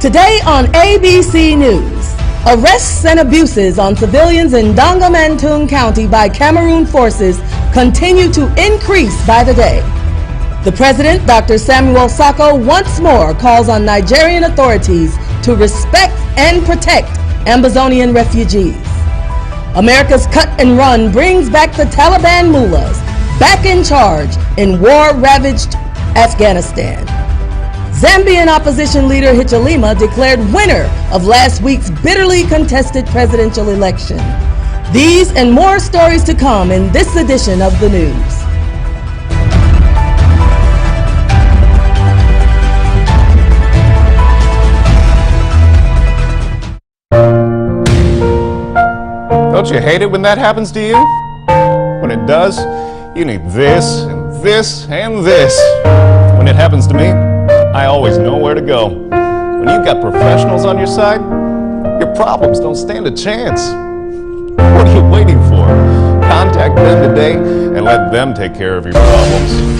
Today on ABC News, arrests and abuses on civilians in Dongamantung County by Cameroon forces continue to increase by the day. The president, Dr. Samuel Sako, once more calls on Nigerian authorities to respect and protect Ambazonian refugees. America's cut and run brings back the Taliban mullahs back in charge in war-ravaged Afghanistan. Zambian opposition leader Hichilema declared winner of last week's bitterly contested presidential election. These and more stories to come in this edition of the news. Don't you hate it when that happens to you? When it does, you need this and this and this. When it happens to me, I always know where to go. When you've got professionals on your side, your problems don't stand a chance. What are you waiting for? Contact them today and let them take care of your problems.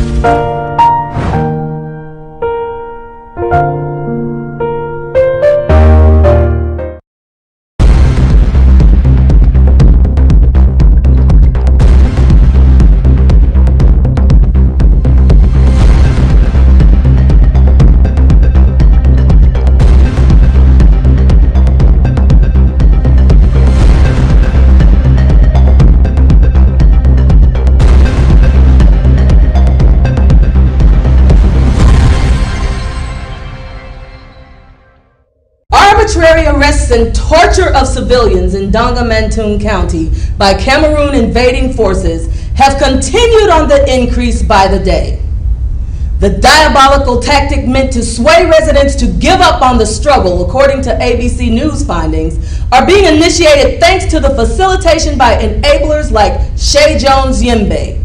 Arbitrary arrests and torture of civilians in Dongamantung County by Cameroon invading forces have continued on the increase by the day. The diabolical tactic meant to sway residents to give up on the struggle, according to ABC News findings, are being initiated thanks to the facilitation by enablers like Shay Jones Yimbe.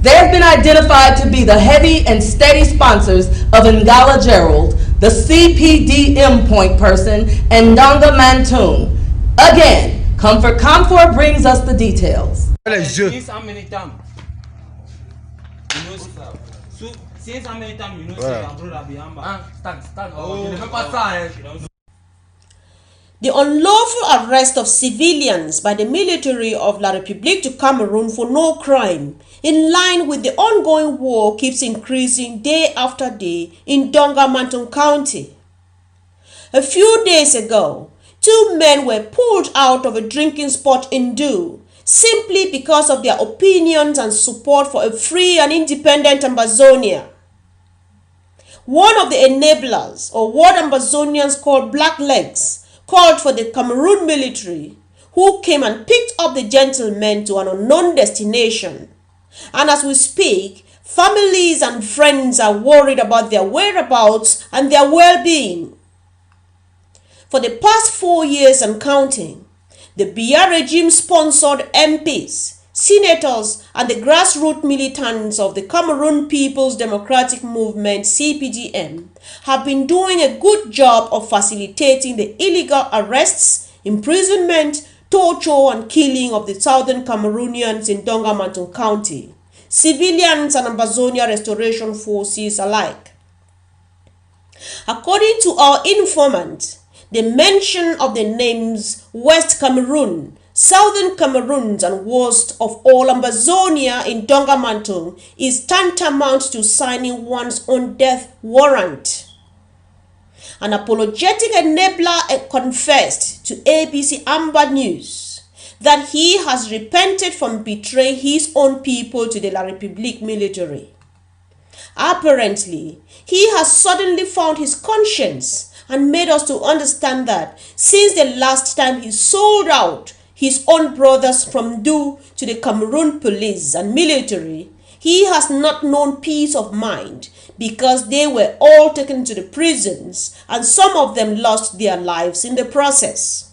They have been identified to be the heavy and steady sponsors of Ngala Gerald, the CPDM point person, and Dongamantung. Again, Comfort Comfort brings us the details. Since how many times? You know, since how many times you know say your brother be Amba? Stand. The unlawful arrest of civilians by the military of La République du Cameroon for no crime, in line with the ongoing war, keeps increasing day after day in Dongamantung County. A few days ago, 2 men were pulled out of a drinking spot in Du simply because of their opinions and support for a free and independent Ambazonia. One of the enablers, or what Ambazonians call blacklegs, called for the Cameroon military, who came and picked up the gentlemen to an unknown destination. And as we speak, families and friends are worried about their whereabouts and their well-being. For the past 4 years and counting, the Biya regime-sponsored MPs, senators, and the grassroots militants of the Cameroon People's Democratic Movement (CPDM) have been doing a good job of facilitating the illegal arrests, imprisonment, torture, and killing of the southern Cameroonians in Dongamantung County, civilians and Ambazonia restoration forces alike. According to our informant, the mention of the names West Cameroon, Southern Cameroons, and worst of all Ambazonia in Dongamantung is tantamount to signing one's own death warrant. An apologetic enabler confessed to ABC Amber News that he has repented from betraying his own people to the La République military. Apparently, he has suddenly found his conscience and made us to understand that since the last time he sold out his own brothers from Du to the Cameroon police and military, he has not known peace of mind because they were all taken to the prisons and some of them lost their lives in the process.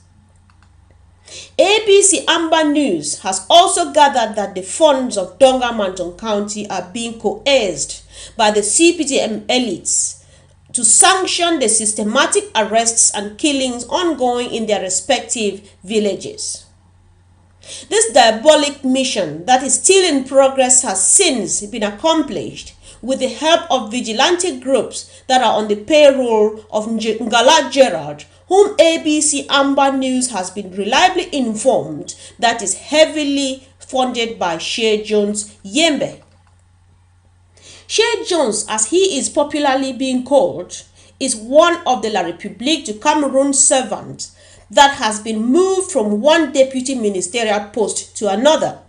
ABC Amber News has also gathered that the funds of Dongamantung County are being coerced by the CPDM elites to sanction the systematic arrests and killings ongoing in their respective villages. This diabolic mission that is still in progress has since been accomplished with the help of vigilante groups that are on the payroll of Ngala Gerard, whom ABC Amber News has been reliably informed that is heavily funded by Shea Jones Yembe. Shea Jones, as he is popularly being called, is one of the La République du Cameroon servants that has been moved from one deputy ministerial post to another,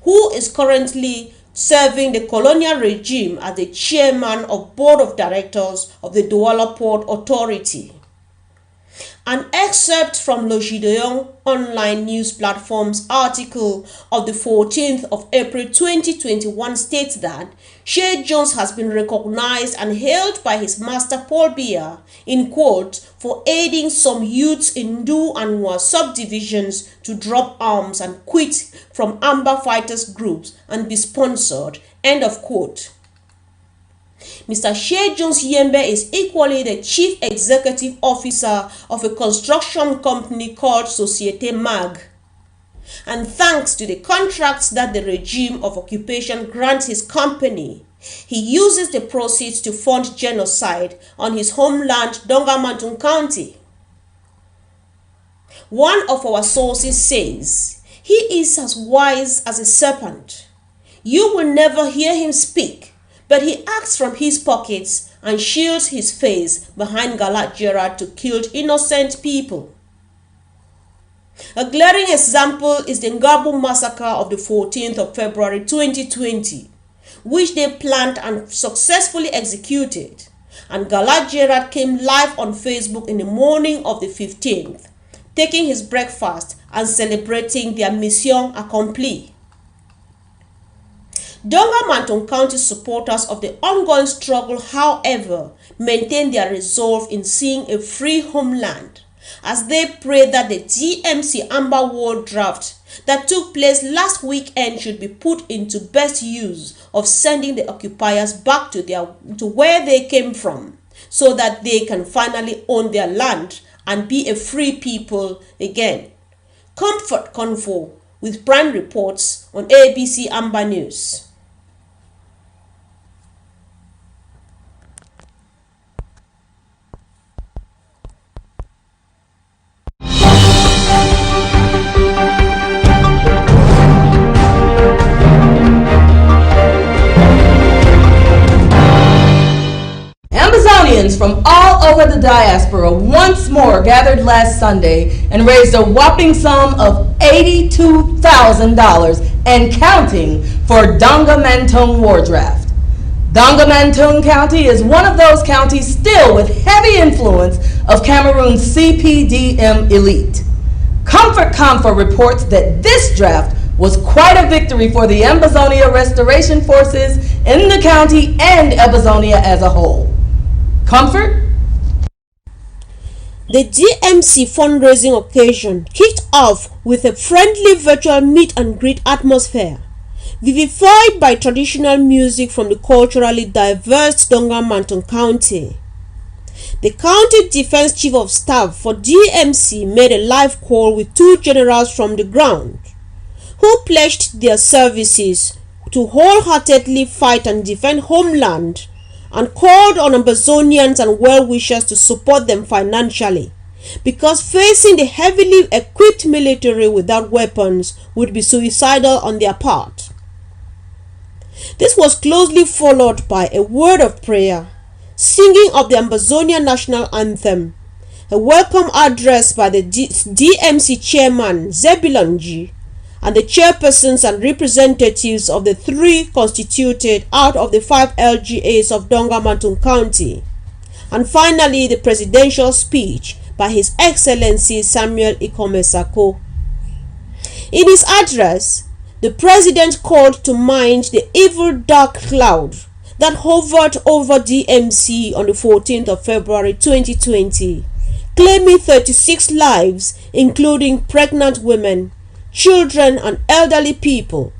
who is currently serving the colonial regime as the chairman of board of directors of the Douala Port Authority. An excerpt from Le Gideon online news platform's article of the 14th of April 2021 states that Shea Jones has been recognized and hailed by his master Paul Biya, in quote, for aiding some youths in Du and Noir subdivisions to drop arms and quit from Amber fighters groups and be sponsored, end of quote. Mr. Shea Jones Yembe is equally the chief executive officer of a construction company called Société Mag. And thanks to the contracts that the regime of occupation grants his company, he uses the proceeds to fund genocide on his homeland, Dongamantung County. One of our sources says, he is as wise as a serpent. You will never hear him speak, but he acts from his pockets and shields his face behind Galat Gerard to kill innocent people. A glaring example is the Ngabu massacre of the 14th of February 2020, which they planned and successfully executed, and Galat Gerard came live on Facebook in the morning of the 15th, taking his breakfast and celebrating their mission accomplie. Dongamantung County supporters of the ongoing struggle, however, maintain their resolve in seeing a free homeland, as they pray that the DMC Amber War draft that took place last weekend should be put into best use of sending the occupiers back to where they came from, so that they can finally own their land and be a free people again. Comfort Convo with Prime Reports on ABC Amber News. Amazonians from all over the diaspora once more gathered last Sunday and raised a whopping sum of $82,000 and counting for Dongamantung War Draft. Dongamantung County is one of those counties still with heavy influence of Cameroon's CPDM elite. Comfort Confa reports that this draft was quite a victory for the Ambazonia Restoration Forces in the county and Ambazonia as a whole. Comfort? The DMC fundraising occasion kicked off with a friendly virtual meet and greet atmosphere, vivified by traditional music from the culturally diverse Dongamantung County. The County Defense Chief of Staff for DMC made a live call with two generals from the ground, who pledged their services to wholeheartedly fight and defend homeland, and called on Ambazonians and well-wishers to support them financially, because facing the heavily equipped military without weapons would be suicidal on their part. This was closely followed by a word of prayer, singing of the Ambazonia National Anthem, a welcome address by the DMC Chairman Zebilonji, and the chairpersons and representatives of the three constituted out of the 5 LGAs of Dongamantung County, and finally the presidential speech by His Excellency Samuel Ikomesako. In his address, the president called to mind the evil dark cloud that hovered over DMC on the 14th of February 2020, claiming 36 lives, including pregnant women, children and elderly people,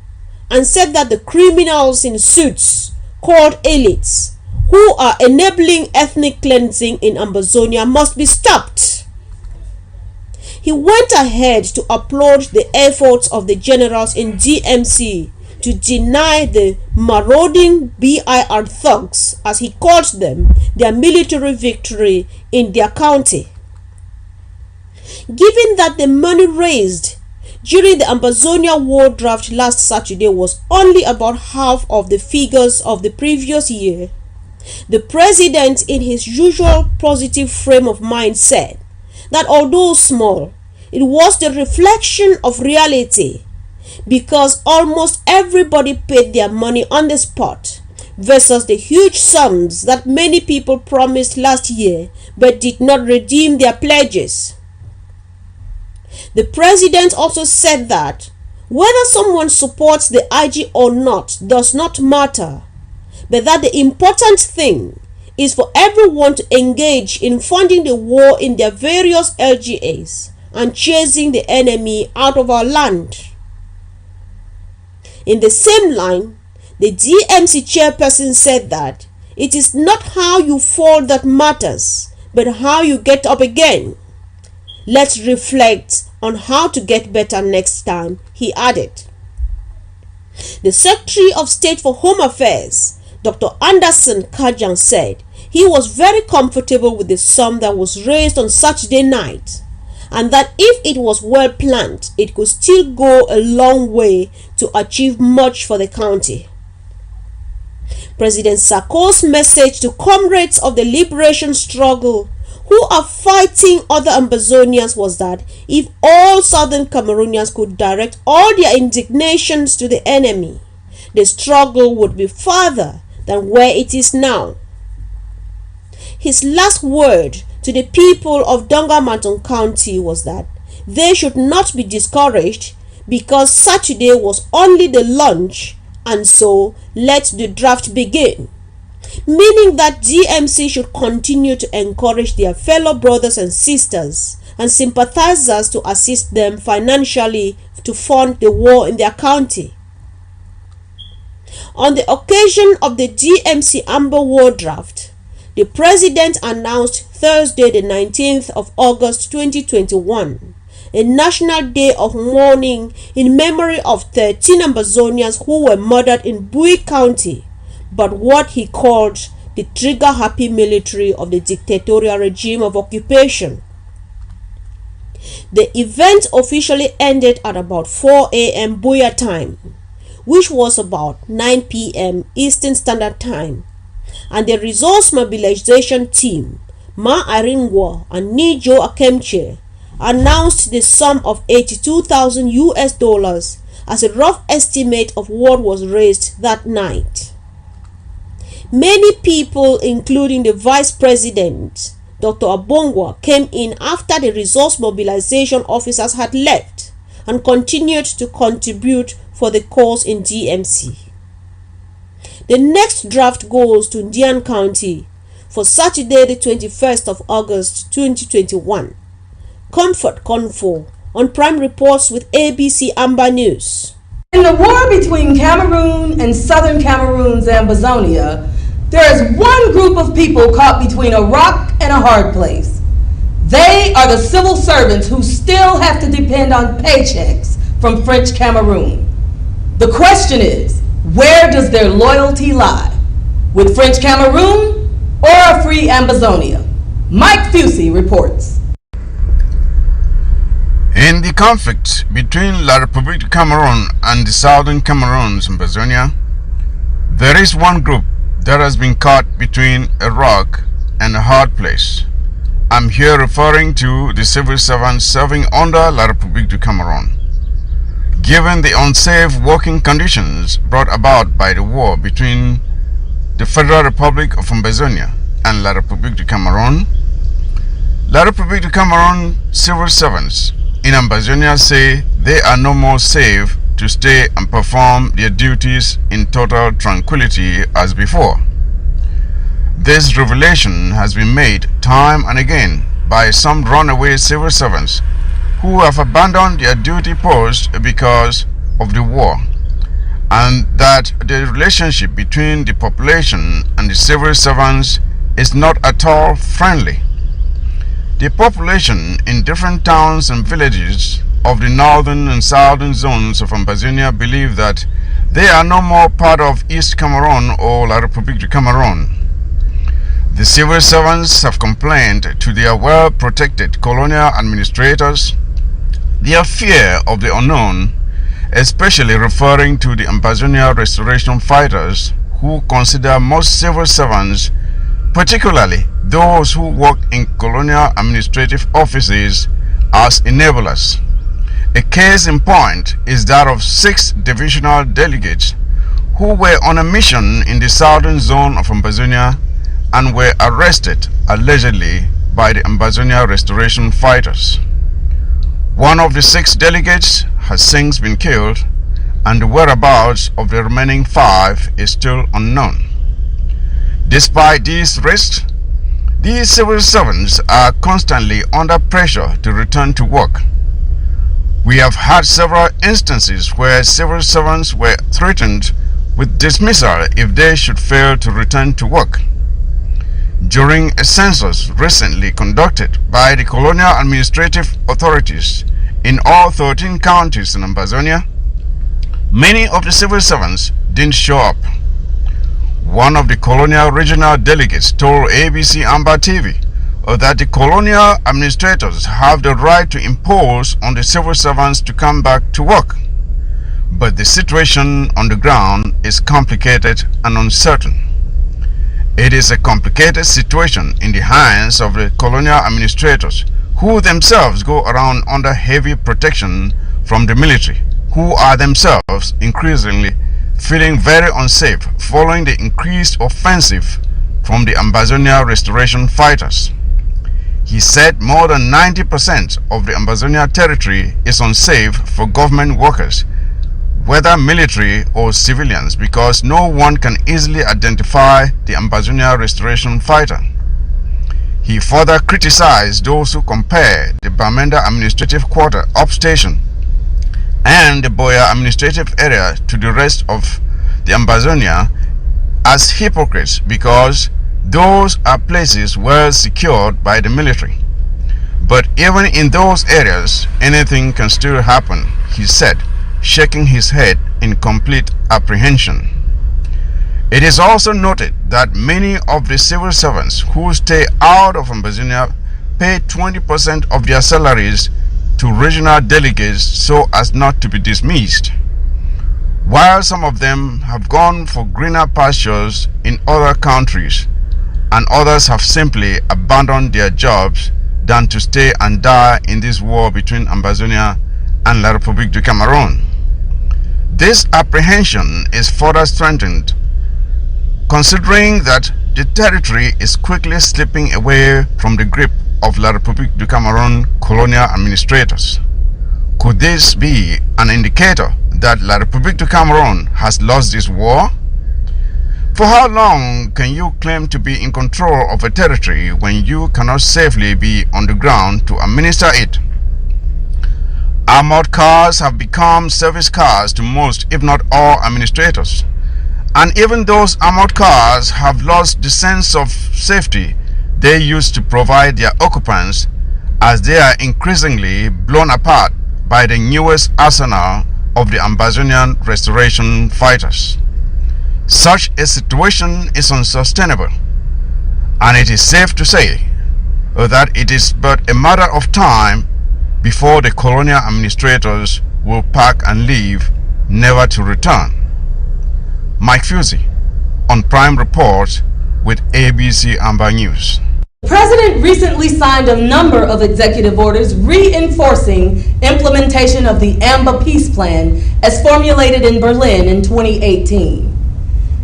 and said that the criminals in suits called elites who are enabling ethnic cleansing in Ambazonia must be stopped. He went ahead to applaud the efforts of the generals in DMC to deny the marauding BIR thugs, as he calls them, their military victory in their county. Given that the money raised during the Ambazonia war draft last Saturday was only about half of the figures of the previous year, the president, in his usual positive frame of mind, said that although small, it was the reflection of reality, because almost everybody paid their money on the spot versus the huge sums that many people promised last year but did not redeem their pledges. The president also said that whether someone supports the IG or not does not matter, but that the important thing is for everyone to engage in funding the war in their various LGAs and chasing the enemy out of our land. In the same line, the DMC chairperson said that it is not how you fall that matters, but how you get up again. Let's reflect on how to get better next time, he added. The Secretary of State for Home Affairs, Dr. Anderson Kajang, said he was very comfortable with the sum that was raised on Saturday night, and that if it was well planned, it could still go a long way to achieve much for the county. President Sako's message to comrades of the liberation struggle who are fighting other Ambazonians was that if all southern Cameroonians could direct all their indignations to the enemy, the struggle would be farther than where it is now. His last word to the people of Dongamanton County was that they should not be discouraged because Saturday was only the launch, and so let the draft begin. Meaning that DMC should continue to encourage their fellow brothers and sisters and sympathizers to assist them financially to fund the war in their county. On the occasion of the DMC Amber War draft, the president announced Thursday the 19th of August 2021 a national day of mourning in memory of 13 Ambazonians who were murdered in Bui County, but what he called the trigger-happy military of the dictatorial regime of occupation. The event officially ended at about 4 a.m. Buea time, which was about 9 p.m. Eastern Standard Time, and the resource mobilization team, Ma Aringwa and Nijo Akemche, announced the sum of $82,000 as a rough estimate of what was raised that night. Many people, including the Vice President, Dr. Abongwa, came in after the resource mobilization officers had left and continued to contribute for the cause in DMC. The next draft goes to Ndian County for Saturday the 21st of August 2021. Comfort Confo on Prime Reports with ABC Amber News. In the war between Cameroon and southern Cameroon's Ambazonia, there is one group of people caught between a rock and a hard place. They are the civil servants who still have to depend on paychecks from French Cameroon. The question is, where does their loyalty lie? With French Cameroon or a free Ambazonia? Mike Fusey reports. In the conflict between La République du Cameroun and the southern Cameroon's Ambazonia, there is one group that has been caught between a rock and a hard place. I'm here referring to the civil servants serving under La République du Cameroun. Given the unsafe working conditions brought about by the war between the Federal Republic of Ambazonia and La République du Cameroun, La République du Cameroun civil servants in Ambazonia say they are no more safe to stay and perform their duties in total tranquility as before. This revelation has been made time and again by some runaway civil servants who have abandoned their duty post because of the war, and that the relationship between the population and the civil servants is not at all friendly. The population in different towns and villages of the northern and southern zones of Ambazonia believe that They are no more part of East Cameroon or La République du Cameroon. The civil servants have complained to their well-protected colonial administrators their fear of the unknown, especially referring to the Ambazonia restoration fighters who consider most civil servants, particularly those who work in colonial administrative offices, as enablers. A case in point is that of 6 divisional delegates who were on a mission in the southern zone of Ambazonia and were arrested allegedly by the Ambazonia restoration fighters. One of the 6 delegates has since been killed, and the whereabouts of the remaining 5 is still unknown. Despite these risks, these civil servants are constantly under pressure to return to work. We have had several instances where civil servants were threatened with dismissal if they should fail to return to work. During a census recently conducted by the colonial administrative authorities in all 13 counties in Ambazonia, many of the civil servants didn't show up. One of the colonial regional delegates told ABC Amba TV that the colonial administrators have the right to impose on the civil servants to come back to work. But the situation on the ground is complicated and uncertain. It is a complicated situation in the hands of the colonial administrators, who themselves go around under heavy protection from the military, who are themselves increasingly feeling very unsafe following the increased offensive from the Ambazonia restoration fighters. He said more than 90% of the Ambazonia territory is unsafe for government workers, whether military or civilians, because no one can easily identify the Ambazonia restoration fighter. He further criticized those who compare the Bamenda administrative quarter upstation and the Boya administrative area to the rest of the Ambazonia as hypocrites, because those are places well secured by the military. But even in those areas, anything can still happen, he said, shaking his head in complete apprehension. It is also noted that many of the civil servants who stay out of Ambazonia pay 20% of their salaries to regional delegates so as not to be dismissed, while some of them have gone for greener pastures in other countries, and others have simply abandoned their jobs than to stay and die in this war between Ambazonia and La République du Cameroon. This apprehension is further strengthened considering that the territory is quickly slipping away from the grip of La République du Cameroon colonial administrators. Could this be an indicator that La République du Cameroon has lost this war? For how long can you claim to be in control of a territory when you cannot safely be on the ground to administer it? Armored cars have become service cars to most, if not all, administrators. And even those armored cars have lost the sense of safety they used to provide their occupants, as they are increasingly blown apart by the newest arsenal of the Ambazonian restoration fighters. Such a situation is unsustainable, and it is safe to say that it is but a matter of time before the colonial administrators will pack and leave, never to return. Mike Fusey on Prime Report with ABC Amba News. The President recently signed a number of executive orders reinforcing implementation of the AMBA Peace Plan as formulated in Berlin in 2018.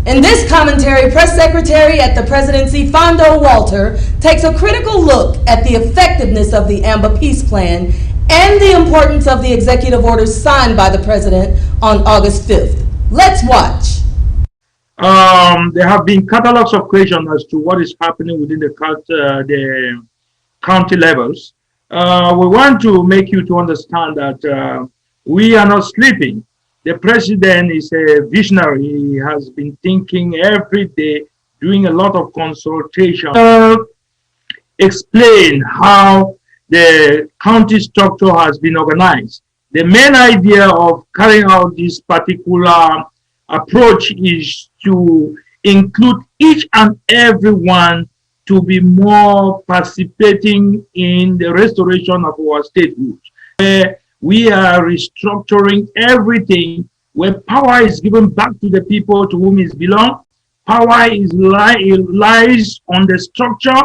In this commentary, Press Secretary at the Presidency, Fondo Walter, takes a critical look at the effectiveness of the AMBA Peace Plan and the importance of the executive orders signed by the President on August 5th. Let's watch. There have been catalogs of questions as to what is happening within the county levels. We want to make you to understand that we are not sleeping. The president is a visionary. He has been thinking every day, doing a lot of consultation. Explain how the county structure has been organized. The main idea of carrying out this particular approach is to include each and everyone to be more participating in the restoration of our statehood. We are restructuring everything where power is given back to the people to whom it belongs. Power lies on the structure,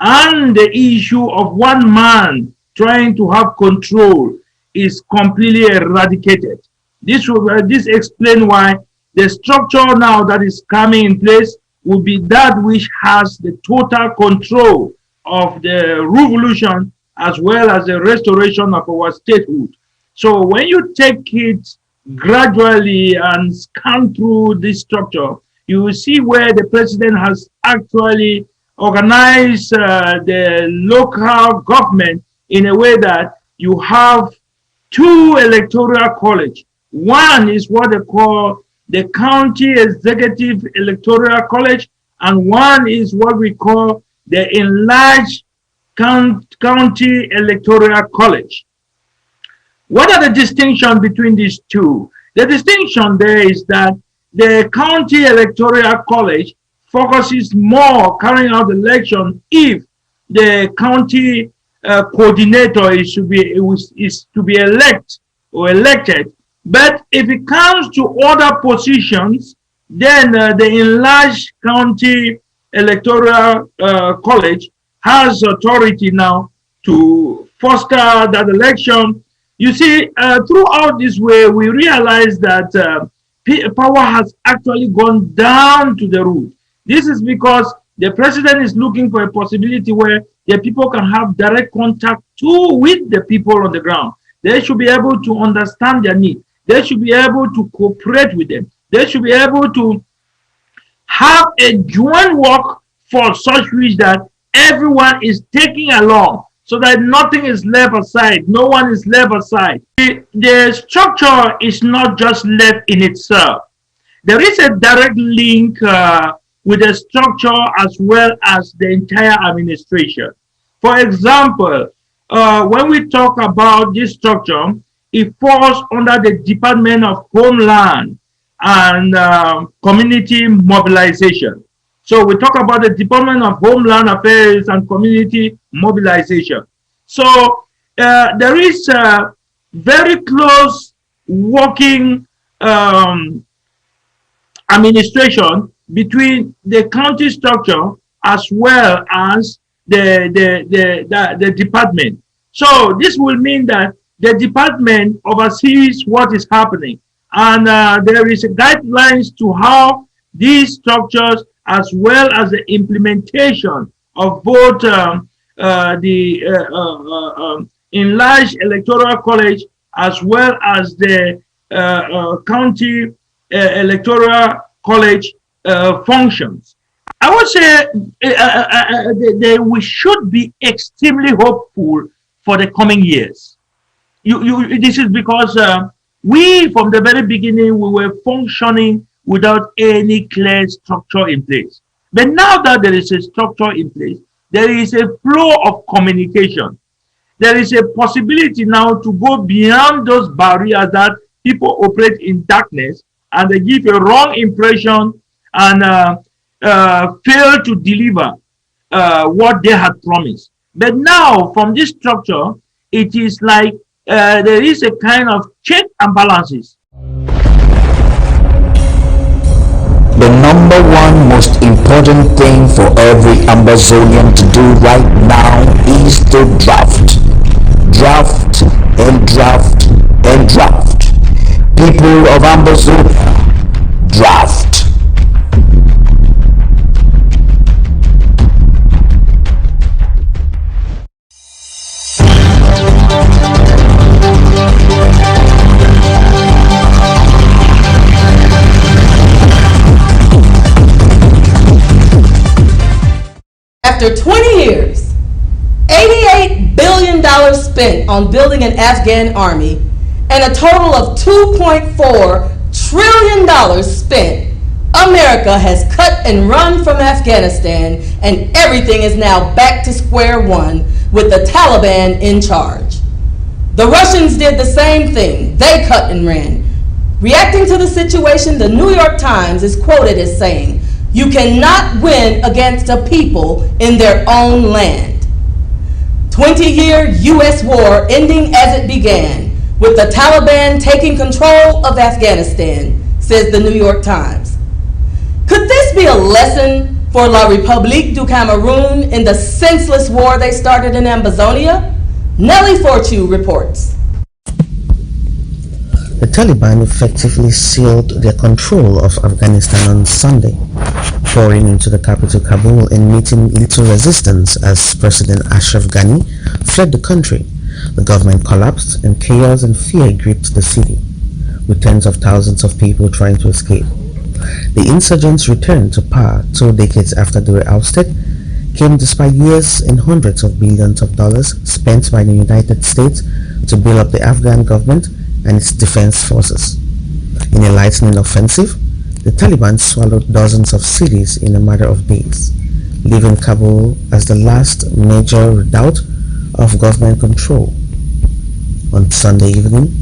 and the issue of one man trying to have control is completely eradicated. This explains why the structure now that is coming in place will be that which has the total control of the revolution as well as the restoration of our statehood. So when you take it gradually and scan through this structure, you will see where the president has actually organized the local government in a way that you have two electoral college. One is what they call the County Executive Electoral College, and one is what we call the Enlarged County Electoral College. What are the distinctions between these two? The distinction there is that the County Electoral College focuses more carrying out the election if the county coordinator is to be elected. But if it comes to other positions, then the enlarged county electoral college has authority now to foster that election. You see, throughout this way, we realize that power has actually gone down to the root. This is because the president is looking for a possibility where the people can have direct contact with the people on the ground. They should be able to understand their needs. They should be able to cooperate with them. They should be able to have a joint work for such which that everyone is taking along so that nothing is left aside. No one is left aside. The structure is not just left in itself. There is a direct link with the structure as well as the entire administration. For example, when we talk about this structure, it falls under the Department of Homeland and Community Mobilization. So we talk about the Department of Homeland Affairs and Community Mobilization. So there is a very close working administration between the county structure as well as the department. So this will mean that the department oversees what is happening, and there is guidelines to how these structures as well as the implementation of both the enlarged electoral college as well as the county electoral college functions. I would say we should be extremely hopeful for the coming years. This is because we, from the very beginning, we were functioning without any clear structure in place. But now that there is a structure in place, there is a flow of communication. There is a possibility now to go beyond those barriers that people operate in darkness and they give a wrong impression and fail to deliver what they had promised. But now, from this structure, it is like there is a kind of check and balances. The number one most important thing for every Ambazonian to do right now is to draft. Draft and draft and draft. People of Ambazonia, draft. After 20 years, $88 billion spent on building an Afghan army, and a total of $2.4 trillion spent, America has cut and run from Afghanistan, and everything is now back to square one with the Taliban in charge. The Russians did the same thing. They cut and ran. Reacting to the situation, the New York Times is quoted as saying, "You cannot win against a people in their own land." 20-year U.S. war ending as it began, with the Taliban taking control of Afghanistan, says the New York Times. Could this be a lesson for La République du Cameroun in the senseless war they started in Ambazonia? Nellie Fortune reports. The Taliban effectively sealed their control of Afghanistan on Sunday, pouring into the capital Kabul and meeting little resistance as President Ashraf Ghani fled the country. The government collapsed and chaos and fear gripped the city, with tens of thousands of people trying to escape. The insurgents' return to power 2 decades after they were ousted came despite years and hundreds of billions of dollars spent by the United States to build up the Afghan government and its defense forces. In a lightning offensive, the Taliban swallowed dozens of cities in a matter of days, leaving Kabul as the last major redoubt of government control. On Sunday evening,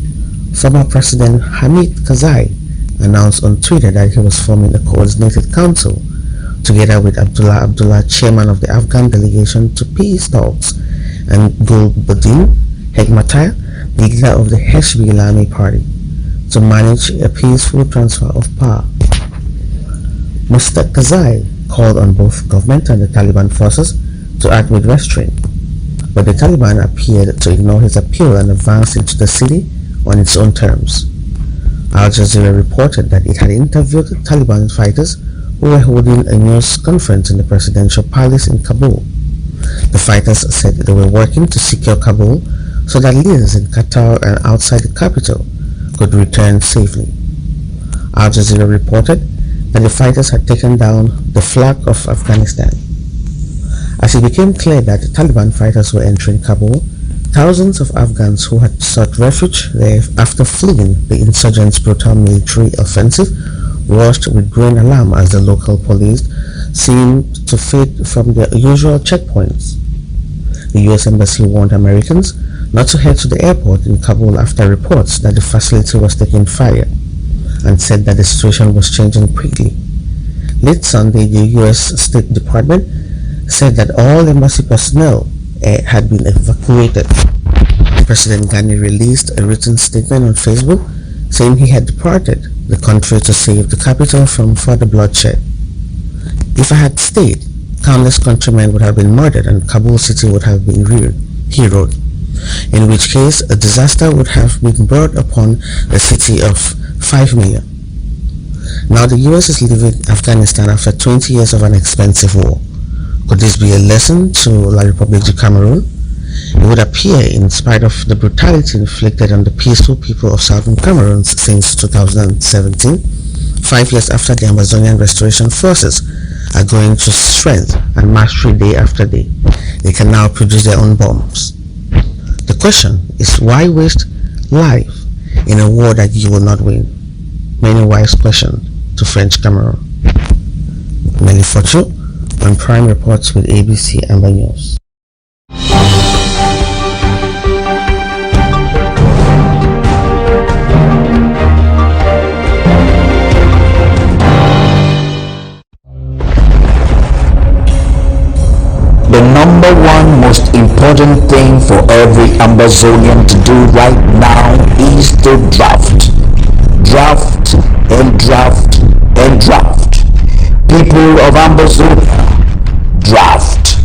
former President Hamid Karzai announced on Twitter that he was forming a coordinated council together with Abdullah Abdullah, chairman of the Afghan delegation to peace talks, and Gulbuddin Hekmatyar, the leader of the Hezbollah Army Party, to manage a peaceful transfer of power. Mr. Karzai called on both government and the Taliban forces to act with restraint, but the Taliban appeared to ignore his appeal and advanced into the city on its own terms. Al Jazeera reported that it had interviewed Taliban fighters who were holding a news conference in the presidential palace in Kabul. The fighters said they were working to secure Kabul so that leaders in Qatar and outside the capital could return safely. Al Jazeera reported that the fighters had taken down the flag of Afghanistan. As it became clear that the Taliban fighters were entering Kabul, thousands of Afghans who had sought refuge there after fleeing the insurgents' brutal military offensive rushed with growing alarm as the local police seemed to fade from their usual checkpoints. The U.S. Embassy warned Americans not to head to the airport in Kabul after reports that the facility was taking fire, and said that the situation was changing quickly. Late Sunday, the U.S. State Department said that all embassy personnel had been evacuated. President Ghani released a written statement on Facebook saying he had departed the country to save the capital from further bloodshed. "If I had stayed, countless countrymen would have been murdered and Kabul city would have been ruined," he wrote, in which case a disaster would have been brought upon a city of 5 million. Now the US is leaving Afghanistan after 20 years of an expensive war. Could this be a lesson to La République du Cameroun? It would appear, in spite of the brutality inflicted on the peaceful people of southern Cameroon since 2017, 5 years after the Amazonian restoration forces are growing to strength and mastery day after day, they can now produce their own bombs. The question is, why waste life in a war that you will not win? Many wise questions to French Cameroon. Nelly Fortune on Prime Reports with ABC Amber News. The number one most important thing for every Ambazonian to do right now is to draft. Draft and draft and draft. People of Ambazonia, draft.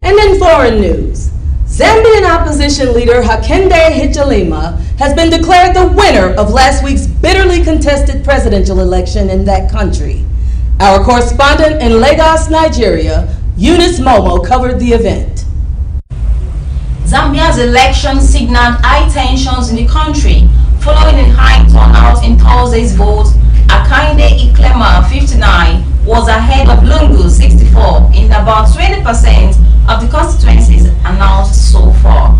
And in foreign news, Zambian opposition leader Hakainde Hichilema has been declared the winner of last week's bitterly contested presidential election in that country. Our correspondent in Lagos, Nigeria, Eunice Momo, covered the event. Zambia's election signaled high tensions in the country following a high turnout in Thursday's vote. Hakainde Hichilema, 59, was ahead of Lungu, 64, in about 20% of the constituencies announced so far.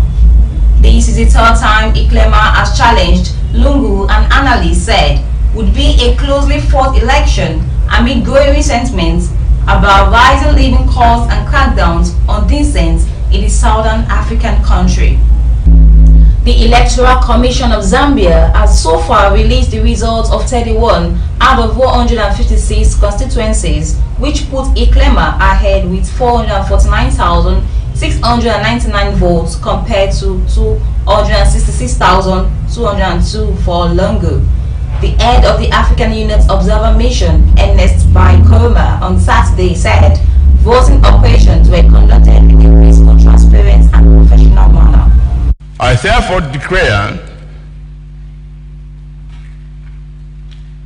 This is the third time Hichilema has challenged Lungu, and analysts said would be a closely fought election amid growing resentment about rising living costs and crackdowns on decent in the southern African country. The Electoral Commission of Zambia has so far released the results of 31 out of 156 constituencies, which put Iklema ahead with 449,699 votes compared to 266,202 for Lungu. The head of the African Union's Observer Mission, Ernest Baikoma, on Saturday said voting operations were conducted in a peaceful, transparent and professional manner. I therefore declare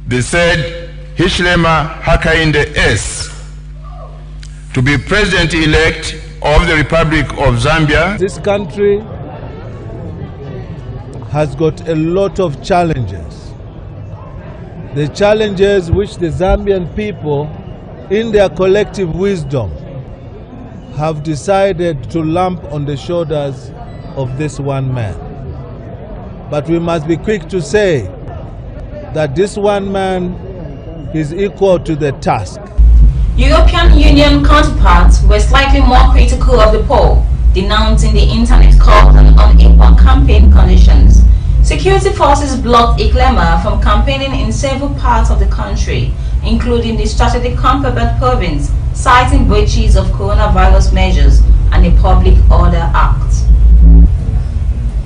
the said Hichilema Hakainde S to be President-elect of the Republic of Zambia. This country has got a lot of challenges. The challenges which the Zambian people, in their collective wisdom, have decided to lump on the shoulders of this one man. But we must be quick to say that this one man is equal to the task. European Union counterparts were slightly more critical of the poll, denouncing the internet calls on unequal campaign conditions. Security forces blocked Iklema from campaigning in several parts of the country, including the strategic Compabat province, citing breaches of coronavirus measures and the Public Order Act.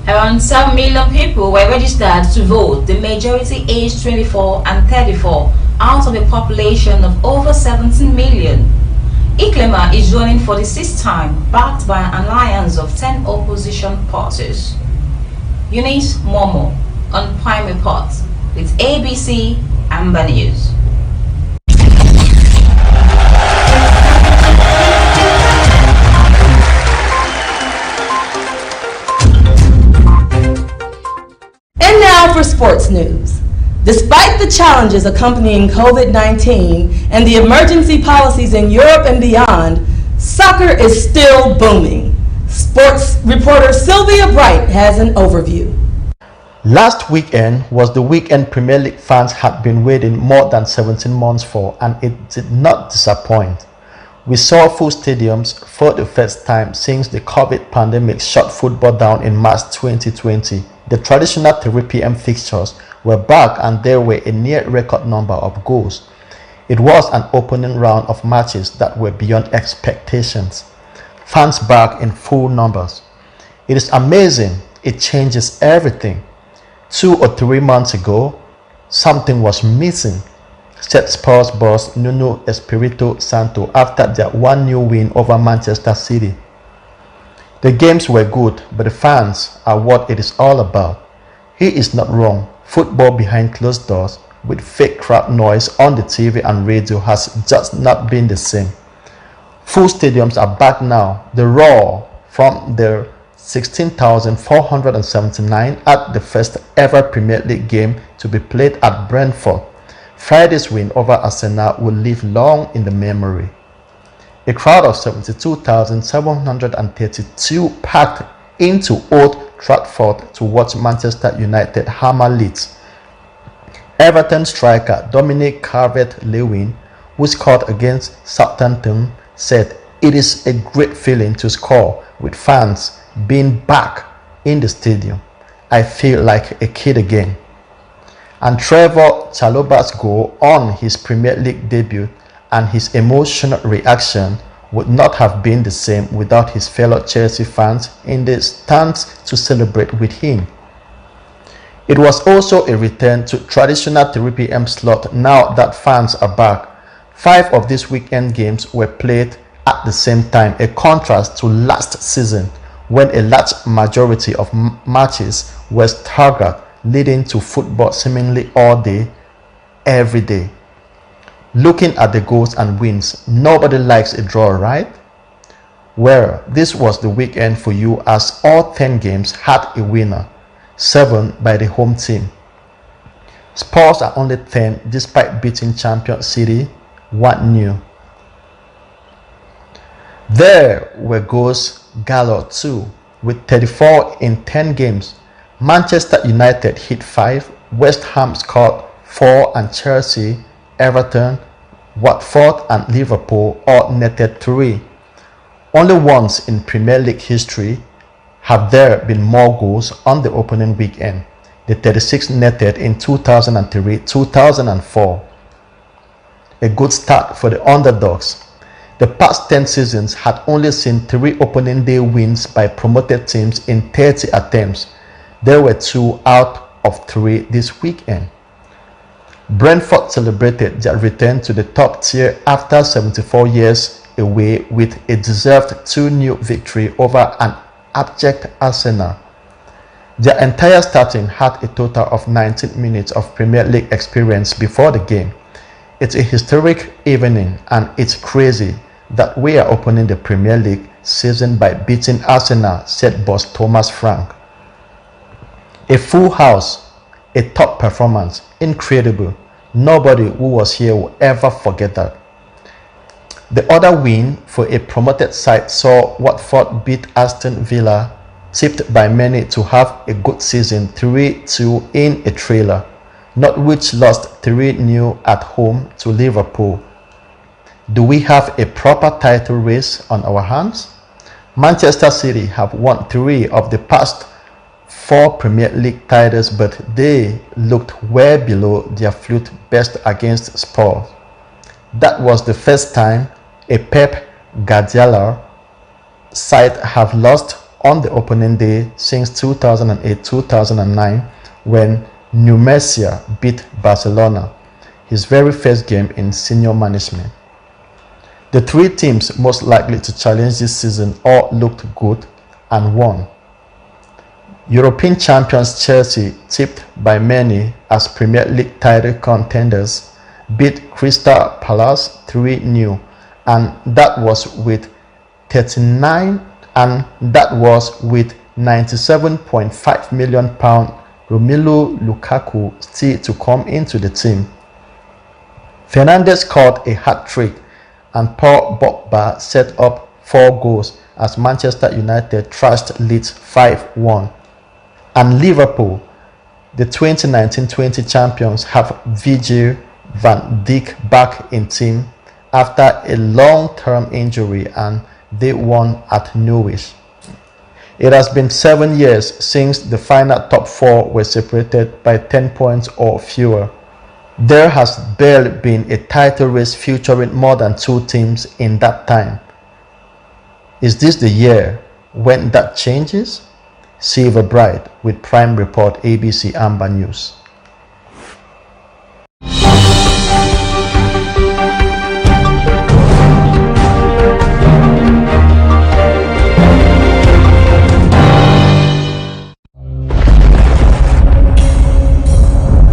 Around 7 million people were registered to vote, the majority aged 24 and 34, out of a population of over 17 million. Iklema is running for the 6th time, backed by an alliance of 10 opposition parties. Eunice Momo on Prime Reports with ABC Amber News. And now for sports news. Despite the challenges accompanying COVID-19 and the emergency policies in Europe and beyond, soccer is still booming. Sports reporter Sylvia Bright has an overview. Last weekend was the weekend Premier League fans had been waiting more than 17 months for, and it did not disappoint. We saw full stadiums for the first time since the COVID pandemic shut football down in March 2020. The traditional 3 p.m. fixtures were back and there were a near record number of goals. It was an opening round of matches that were beyond expectations. Fans back in full numbers. It is amazing. It changes everything. 2 or 3 months ago, something was missing, said Spurs boss Nuno Espirito Santo after their 1-0 win over Manchester City. The games were good, but the fans are what it is all about. He is not wrong. Football behind closed doors with fake crowd noise on the TV and radio has just not been the same. Full stadiums are back now. The roar from the 16,479 at the first ever Premier League game to be played at Brentford. Friday's win over Arsenal will live long in the memory. A crowd of 72,732 packed into Old Trafford to watch Manchester United hammer Leeds. Everton striker Dominic Calvert-Lewin, who scored against Southampton, said, "It is a great feeling to score with fans being back in the stadium. I feel like a kid again." And Trevor Chalobah's goal on his Premier League debut and his emotional reaction would not have been the same without his fellow Chelsea fans in the stands to celebrate with him. It was also a return to traditional 3 p.m. slot now that fans are back. 5 of these weekend games were played at the same time, a contrast to last season when a large majority of matches were staggered, leading to football seemingly all day, every day. Looking at the goals and wins, nobody likes a draw, right? Well, this was the weekend for you as all 10 games had a winner, 7 by the home team. Spurs are only 10 despite beating champion City 1-0. There were goals galore too, with 34 in 10 games. Manchester United hit 5, West Ham scored 4, and Chelsea, Everton, Watford and Liverpool all netted 3. Only once in Premier League history have there been more goals on the opening weekend. The 36 netted in 2003-2004. A good start for the underdogs. The past 10 seasons had only seen 3 opening day wins by promoted teams in 30 attempts. There were 2 out of 3 this weekend. Brentford celebrated their return to the top tier after 74 years away with a deserved 2-0 victory over an abject Arsenal. Their entire starting had a total of 19 minutes of Premier League experience before the game. It's a historic evening, and it's crazy that we are opening the Premier League season by beating Arsenal, said boss Thomas Frank. A full house, a top performance, incredible. Nobody who was here will ever forget that. The other win for a promoted side saw Watford beat Aston Villa, tipped by many to have a good season, 3-2 in a trailer. Norwich lost 3-0 at home to Liverpool. Do we have a proper title race on our hands? Manchester City have won 3 of the past 4 Premier League titles, but they looked way below their flute best against Spurs. That was the first time a Pep Guardiola side have lost on the opening day since 2008-2009 when Numancia beat Barcelona, his very first game in senior management. The 3 teams most likely to challenge this season all looked good and won. European champions Chelsea, tipped by many as Premier League title contenders, beat Crystal Palace 3-0, and that was with 97.5 million pound Romelu Lukaku still to come into the team. Fernandes scored a hat-trick and Paul Pogba set up 4 goals as Manchester United thrashed Leeds 5-1. And Liverpool, the 2019-20 champions, have Virgil van Dijk back in team after a long-term injury, and they won at Norwich. It has been 7 years since the final top 4 were separated by 10 points or fewer. There has barely been a title race featuring more than 2 teams in that time. Is this the year when that changes? Silver Bright with Prime Report, ABC Amber News.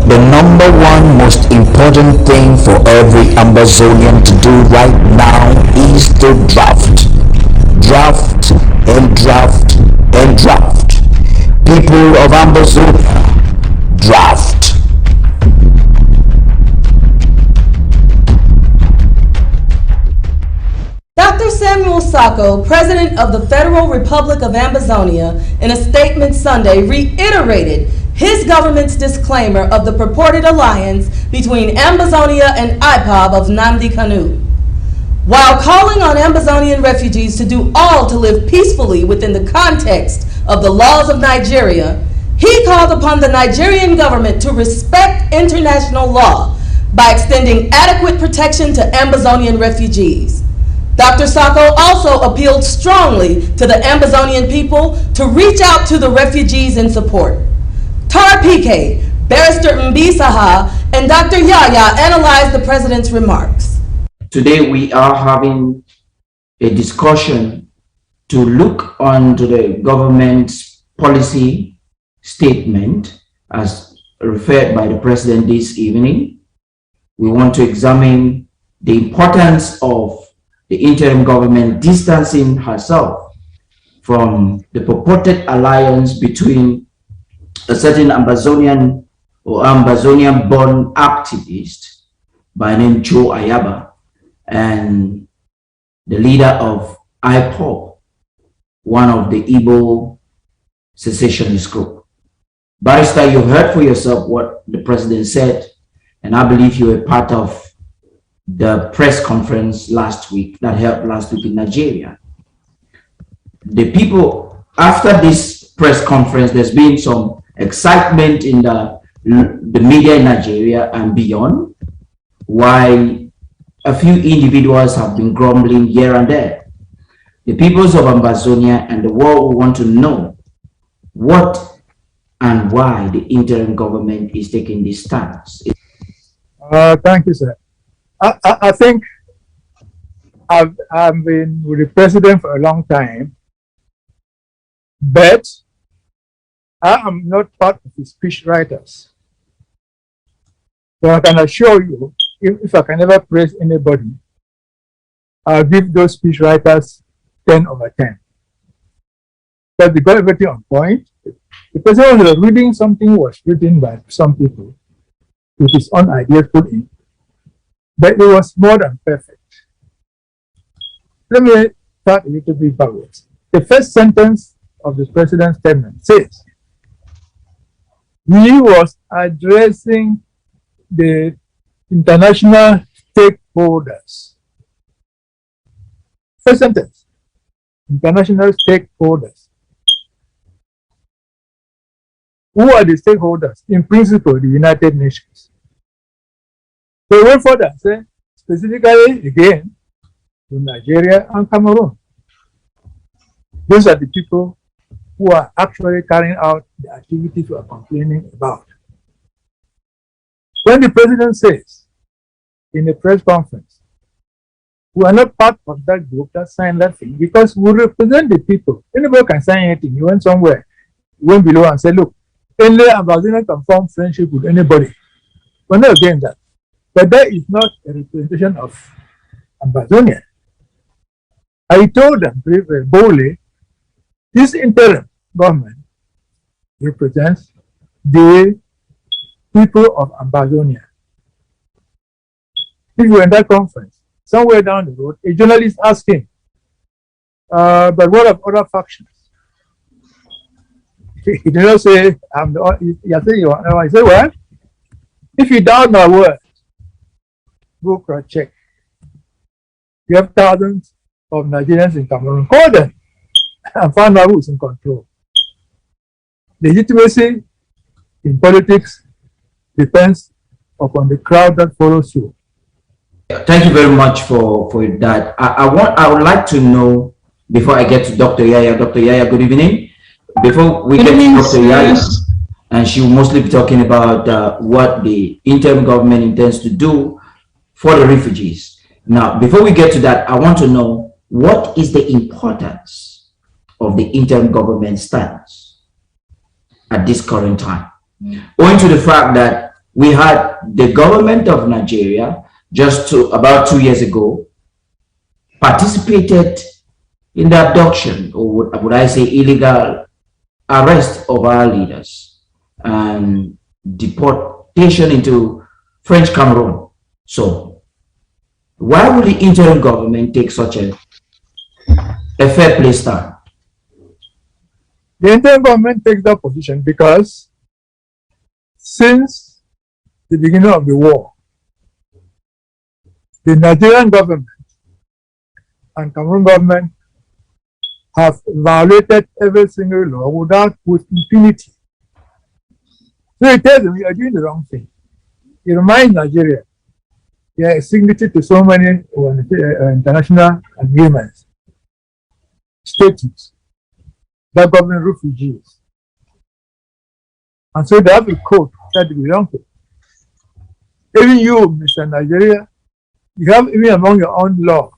The number one most important thing for every Ambazonian to do right now is to draft. Draft and draft and draft. People of Ambazonia, draft. Dr. Samuel Sacco, President of the Federal Republic of Ambazonia, in a statement Sunday reiterated his government's disclaimer of the purported alliance between Ambazonia and IPOB of Nnamdi Kanu. While calling on Ambazonian refugees to do all to live peacefully within the context of the laws of Nigeria, he called upon the Nigerian government to respect international law by extending adequate protection to Ambazonian refugees. Dr. Sacco also appealed strongly to the Ambazonian people to reach out to the refugees in support. Tar PK, Barrister Mbisaha, and Dr. Yaya analyzed the president's remarks. Today we are having a discussion to look onto the government's policy statement as referred by the president this evening. We want to examine the importance of the interim government distancing herself from the purported alliance between a certain Ambazonian or Ambazonian-born activist by name Joe Ayaba and the leader of IPOB, one of the Igbo secessionist group. Barrister, you heard for yourself what the president said, and I believe you were part of the press conference last week that held last week in Nigeria. the people, after this press conference, there's been some excitement in the media in Nigeria and beyond, while a few individuals have been grumbling here and there. The peoples of Ambazonia and the world want to know what and why the interim government is taking this stance. Thank you, sir. I think I've been with the president for a long time, but I am not part of the speech writers. So I can assure you, if I can ever praise anybody, I'll give those speech writers 10 over 10. But they got everything on point. The president was reading something was written by some people with his own ideas put in, but it was more than perfect. Let me start a little bit backwards. The first sentence of the president's statement says he was addressing the international stakeholders. First sentence, international stakeholders. Who are the stakeholders? In principle, the United Nations. So we went further, say, specifically again, to Nigeria and Cameroon. Those are the people who are actually carrying out the activities we are complaining about. When the president says in a press conference, we are not part of that group that signed that thing because we represent the people. Anybody can sign anything. You went somewhere, you went below and said, look, only Ambazonia can form friendship with anybody. We're not against that. But that is not a representation of Ambazonia. I told them very boldly, this interim government represents the people of Ambazonia. If you were in that conference, somewhere down the road, a journalist asked him, but what of other factions? He did not say, I'm the he said, well, if you doubt my word, go cross check. You have thousands of Nigerians in Cameroon. Call them and find out who's in control. Legitimacy in politics depends upon the crowd that follows you. Thank you very much for that. I would like to know, before I get to Dr. Yaya. Dr. Yaya, good evening. Before we get to Dr. Yaya, and she will mostly be talking about what the interim government intends to do for the refugees. Now, before we get to that, I want to know, what is the importance of the interim government stance at this current time? Owing to the fact that we had the government of Nigeria about 2 years ago participated in the abduction, or would I say illegal arrest of our leaders and deportation into French Cameroon. So why would the interim government take such a fair play stand? The interim government takes that position because since the beginning of the war, the Nigerian government and Cameroon government have violated every single law with impunity. So it tells them you are doing the wrong thing. It reminds Nigeria they are a signatory to so many international agreements, statutes that govern refugees. And so they have a code that they belong to. Even you, Mr. Nigeria, you have even among your own laws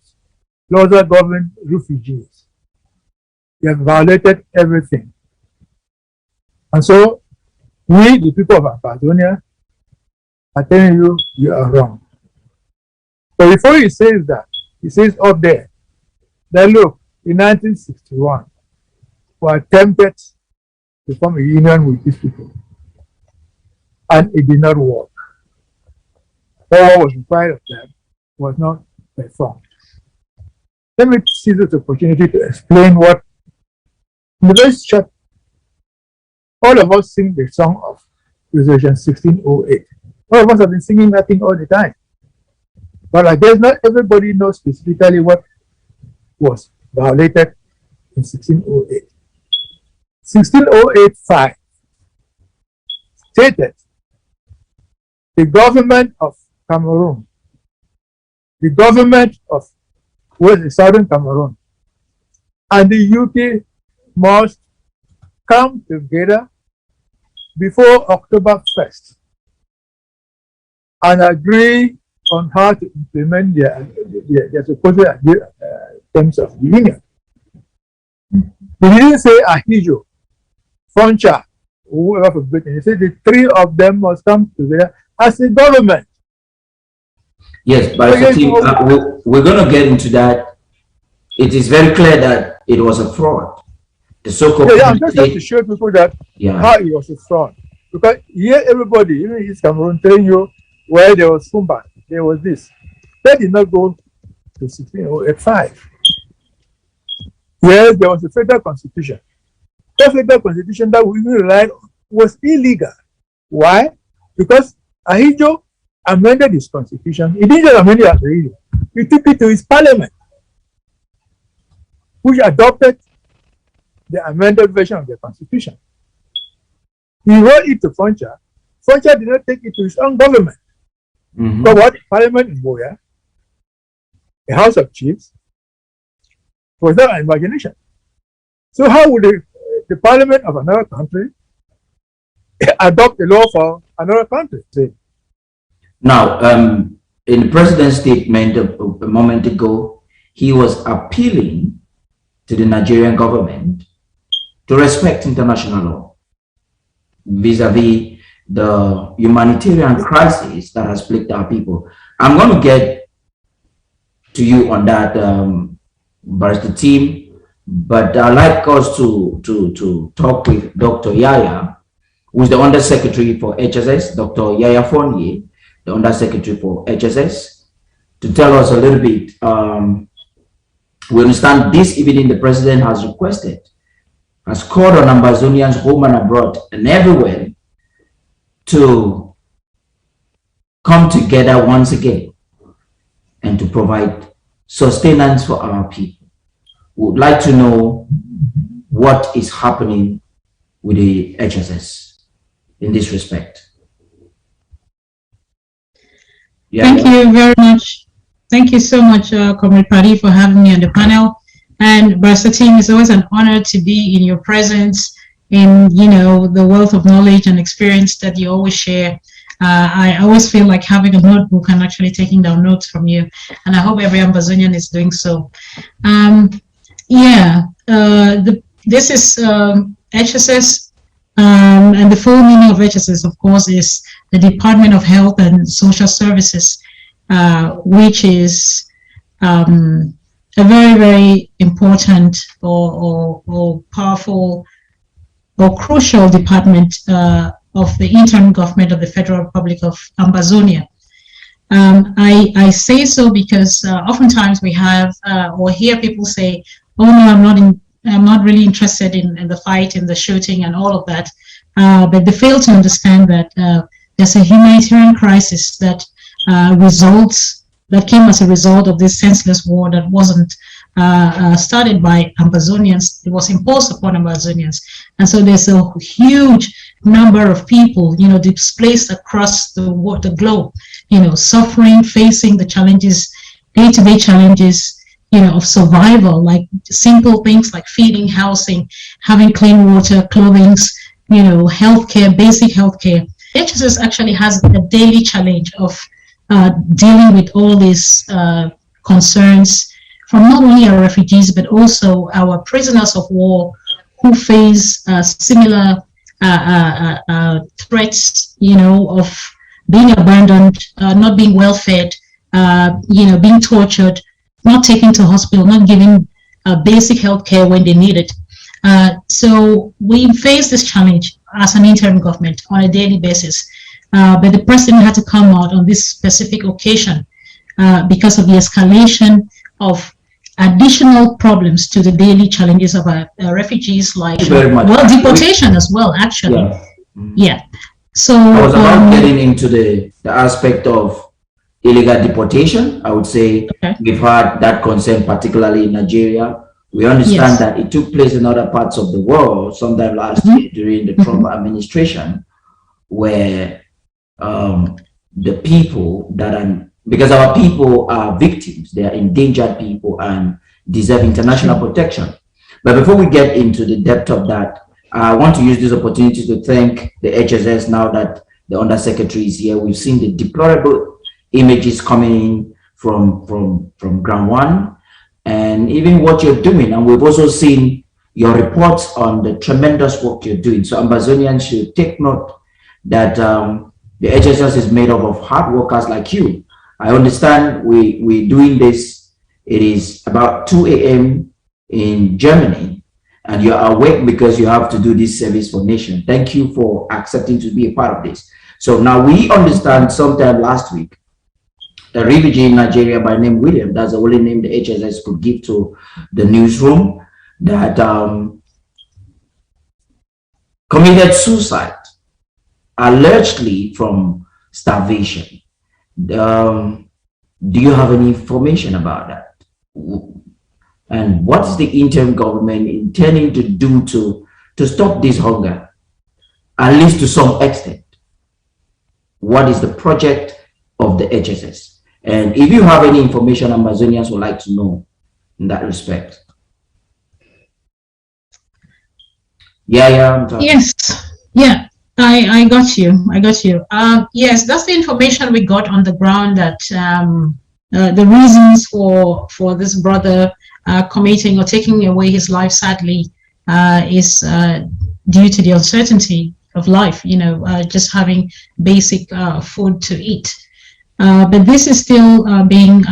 that govern refugees. You have violated everything. And so, we, the people of Ambazonia, are telling you, you are wrong. But before he says that, he says up there, that look, in 1961, we attempted to form a union with these people. And it did not work. All what was required of them was not performed. Let me seize this opportunity to explain what, in the very short, all of us sing the song of Resolution 1608. All of us have been singing that thing all the time. But I guess not everybody knows specifically what was violated in 1608. 1608-5 stated the government of Cameroon, the government of Southern Cameroon, and the UK must come together before October 1st and agree on how to implement their supposed terms of the union. They didn't say Ahijo, Foncha, whoever from Britain. They said the three of them must come together as a government. Yes, but we're going to get into that. It is very clear that it was a fraud. The so-called I'm just trying to show people that how it was a fraud. Because here everybody, even in East Cameroon, telling you where there was Fumba, there was this. They did not go to 1605. Yes, there was a federal constitution. The federal constitution that we relied on was illegal. Why? Because Ahijo amended his constitution. He didn't just amend it as Ahijo. He took it to his parliament, which adopted the amended version of the constitution. He wrote it to Foncha. Foncha did not take it to his own government. But what? Parliament in Boya, a House of Chiefs, was not an imagination. So how would the parliament of another country adopt a law for another country? Now, in the president's statement a moment ago, he was appealing to the Nigerian government to respect international law vis-a-vis the humanitarian crisis that has plagued our people. I'm going to get to you on that, Barrister Team, but I'd like us to talk with Dr. Yaya, who's the Undersecretary for HSS, Dr. Yaya Fournier, the Undersecretary for HSS, to tell us a little bit. We understand this evening the President has called on Ambazonians home and abroad and everywhere to come together once again and to provide sustenance for our people. We would like to know what is happening with the HSS in this respect. Thank you very much. Thank you so much, Comrade Padi, for having me on the panel. And Barrister Team, it's always an honor to be in your presence, in the wealth of knowledge and experience that you always share. I always feel like having a notebook and actually taking down notes from you, and I hope every Ambazonian is doing so. This is HSS, and the full meaning of HSS, of course, is the Department of Health and Social Services, which is a very, very important or powerful or crucial department of the interim government of the Federal Republic of Ambazonia. I say so because oftentimes we have or hear people say, "Oh no, I'm not really interested in the fight, in the shooting, and all of that," but they fail to understand that there's a humanitarian crisis that came as a result of this senseless war that wasn't started by Ambazonians. It was imposed upon Ambazonians, and so there's a huge number of people, displaced across the globe, suffering, facing the challenges, day-to-day challenges, of survival, like simple things like feeding, housing, having clean water, clothing, healthcare, basic healthcare. HSS actually has a daily challenge of dealing with all these concerns from not only our refugees, but also our prisoners of war who face similar threats, of being abandoned, not being well fed, being tortured, not taken to hospital, not giving basic health care when they need it. So we face this challenge as an interim government on a daily basis. But the president had to come out on this specific occasion because of the escalation of additional problems to the daily challenges of our refugees, like deportation as well, actually. Yeah. So I was about getting into the aspect of illegal deportation. I would say we've had that concern, particularly in Nigeria, We understand that it took place in other parts of the world sometime last year during the Trump administration, where the people that are, because our people are victims, they are endangered people and deserve international protection. But before we get into the depth of that, I want to use this opportunity to thank the HSS now that the Undersecretary is here. We've seen the deplorable images coming in from ground one, and even what you're doing. And we've also seen your reports on the tremendous work you're doing. So Ambazonians should take note that the HSS is made up of hard workers like you. I understand we're doing this. It is about 2 a.m. in Germany, and you're awake because you have to do this service for nation. Thank you for accepting to be a part of this. So now we understand sometime last week, a refugee in Nigeria by name William, that's the only name the HSS could give to the newsroom, that committed suicide, allegedly from starvation. Do you have any information about that? And what is the interim government intending to do to stop this hunger, at least to some extent? What is the project of the HSS? And if you have any information Amazonians would like to know in that respect. Yes, yeah, I got you. Yes, that's the information we got on the ground, that the reasons for this brother committing or taking away his life, sadly, is due to the uncertainty of life, just having basic food to eat. But this is still being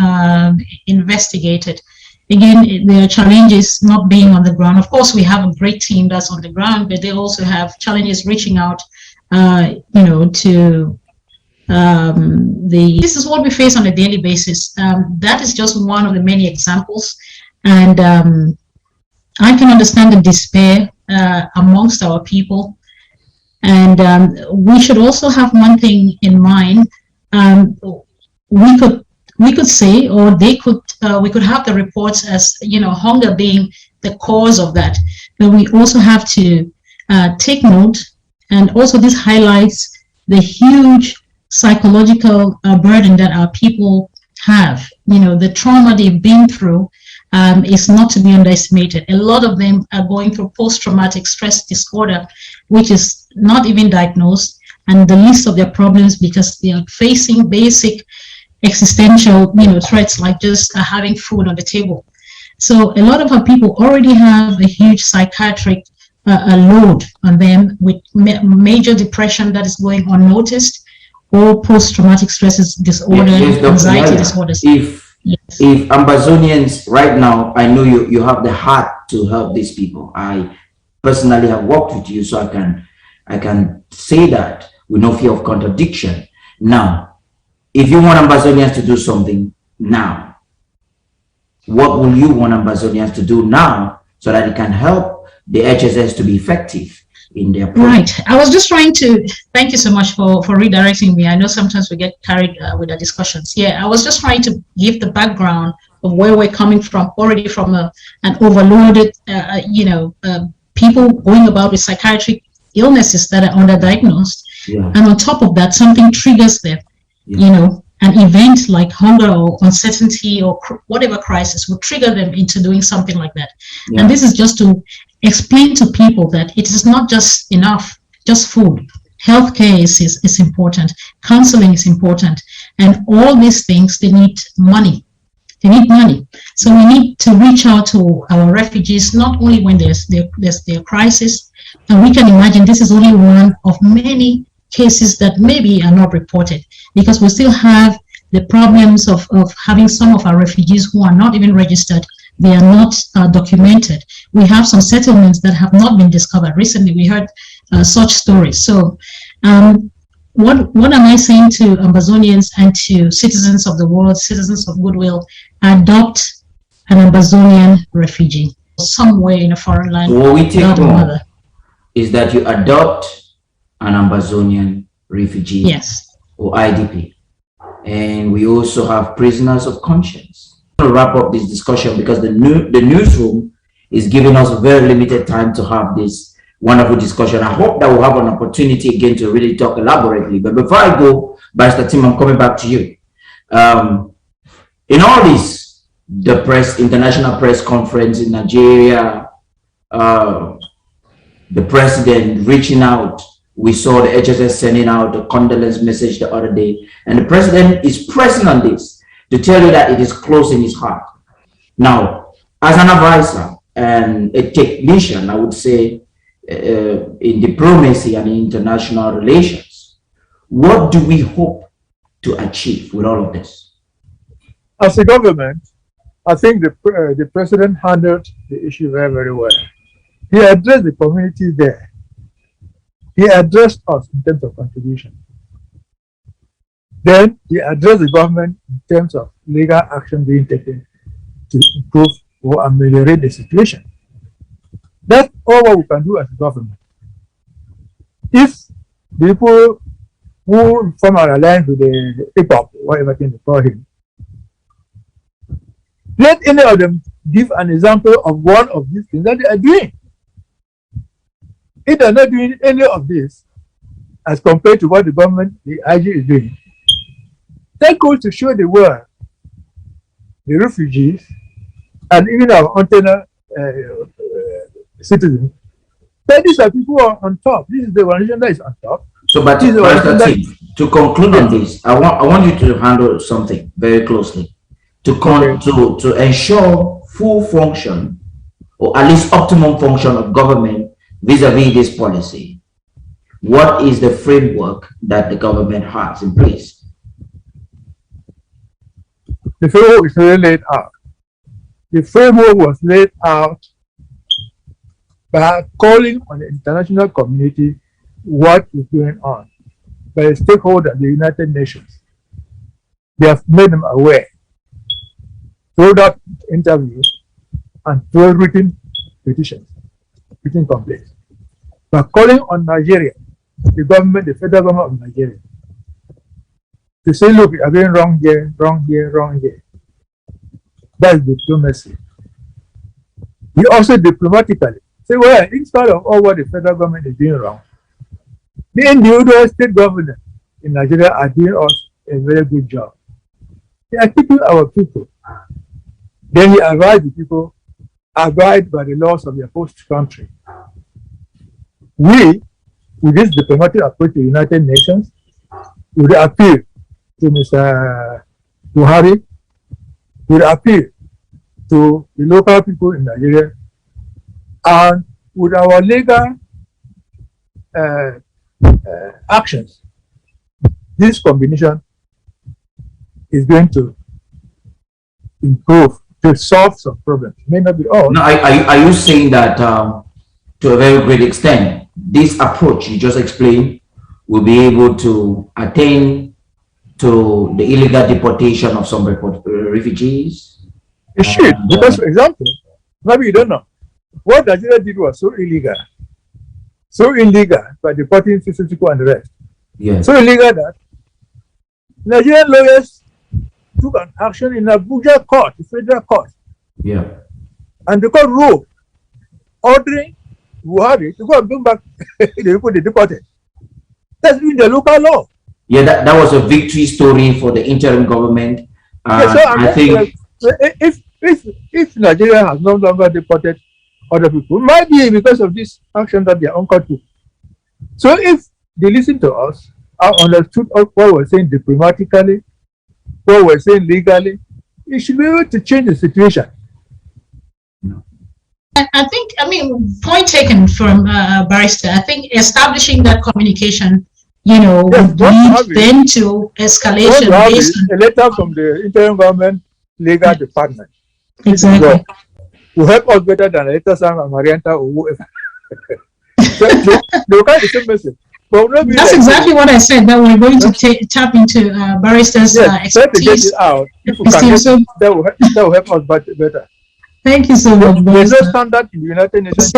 investigated. Again, there are challenges not being on the ground. Of course, we have a great team that's on the ground, but they also have challenges reaching out, to this is what we face on a daily basis. That is just one of the many examples. And I can understand the despair amongst our people. And we should also have one thing in mind. We could say, or they could, we could have the reports as, hunger being the cause of that. But we also have to take note, and also this highlights the huge psychological burden that our people have. The trauma they've been through is not to be underestimated. A lot of them are going through post-traumatic stress disorder, which is not even diagnosed, and the list of their problems, because they are facing basic existential threats like just having food on the table. So a lot of our people already have a huge psychiatric load on them, with major depression that is going unnoticed, or post-traumatic stress disorder, anxiety disorders. If Ambazonians right now, I know you have the heart to help these people. I personally have worked with you, so I can say that with no fear of contradiction. Now, if you want Ambazonians to do something now, what will you want Ambazonians to do now so that it can help the HSS to be effective in their program? Right. I was just trying to, thank you so much for redirecting me. I know sometimes we get carried with the discussions. Yeah, I was just trying to give the background of where we're coming from, already from an overloaded, people going about with psychiatric illnesses that are underdiagnosed. Yeah. And on top of that, something triggers them. An event like hunger or uncertainty or whatever crisis will trigger them into doing something like that. Yeah. And this is just to explain to people that it is not just enough, just food. Healthcare is important. Counseling is important. And all these things, they need money. They need money. So we need to reach out to our refugees, not only when there's their crisis. And we can imagine this is only one of many cases that maybe are not reported, because we still have the problems of having some of our refugees who are not even registered. They are not documented. We have some settlements that have not been discovered. Recently, we heard such stories. So what am I saying to Ambazonians and to citizens of the world, citizens of goodwill? Adopt an Ambazonian refugee somewhere in a foreign land. What we take home is that you adopt an Ambazonian refugee, yes, or IDP. And we also have prisoners of conscience. I'm going to wrap up this discussion because the newsroom is giving us very limited time to have this wonderful discussion. I hope that we'll have an opportunity again to really talk elaborately. But before I go, Barrister Tim, I'm coming back to you. In all this, the international press conference in Nigeria, the president reaching out, we saw the HSS sending out a condolence message the other day, and the president is pressing on this to tell you that it is close in his heart. Now, as an advisor and a technician, I would say, in diplomacy and international relations, what do we hope to achieve with all of this? As a government, I think the president handled the issue very, very well. He addressed the community there. He addressed us in terms of contribution. Then he addressed the government in terms of legal action being taken to improve or ameliorate the situation. That's all what we can do as a government. If the people who form an alliance with the hip-hop, whatever thing they call him, let any of them give an example of one of these things that they are doing. If they are not doing any of this, as compared to what the government, the IG is doing, that goes to show the world, the refugees, and even our internal citizens, that these are people who are on top. This is the organization that is on top. So, but to conclude on this, I want you to handle something very closely. To ensure full function, or at least optimum function of government vis-a-vis this policy, what is the framework that the government has in place? The framework is already laid out. The framework was laid out by calling on the international community what is going on, by the stakeholders, the United Nations. They have made them aware, through that interviews and through written petitions, written complaints. By calling on Nigeria, the government, the federal government of Nigeria, to say, look, you are going wrong here, wrong here, wrong here. That is diplomacy. We also diplomatically say, well, in spite of all what the federal government is doing wrong, the individual state government in Nigeria are doing us a very good job. They are keeping our people. Then we advise the people, abide by the laws of their host country. We, with this diplomatic approach to the United Nations, would appeal to Mr. Buhari, would appeal to the local people in Nigeria, and with our legal actions, this combination is going to improve, to solve some problems. It may not be all. No, are you saying that to a very great extent, this approach you just explained will be able to attain to the illegal deportation of some refugees? It should, because, for example, maybe you don't know, what Nigeria did was so illegal by deporting people and the rest. Yes. So illegal that Nigerian lawyers took an action in Abuja court, the federal court. Yeah. And the court ruled, ordering Buhari to go and bring back the people they deported. That's in the local law. Yeah, that was a victory story for the interim government. Yeah, so I think if Nigeria has no longer deported other people, it might be because of this action that their uncle took. So if they listen to us, I understood what we're saying diplomatically, what we're saying legally, you should be able to change the situation. I think, point taken from Barrister. I think establishing that communication, would lead then to escalation. Based on a letter from the interim government legal department. Exactly. Will help us better than a letter from Marianta or whoever. They will carry the same message. That's exactly what I said, that we're going to tap into Barrister's expertise. To get it out. If we can get it, that will help us better. Thank you so much. There's no standard in the United Nations.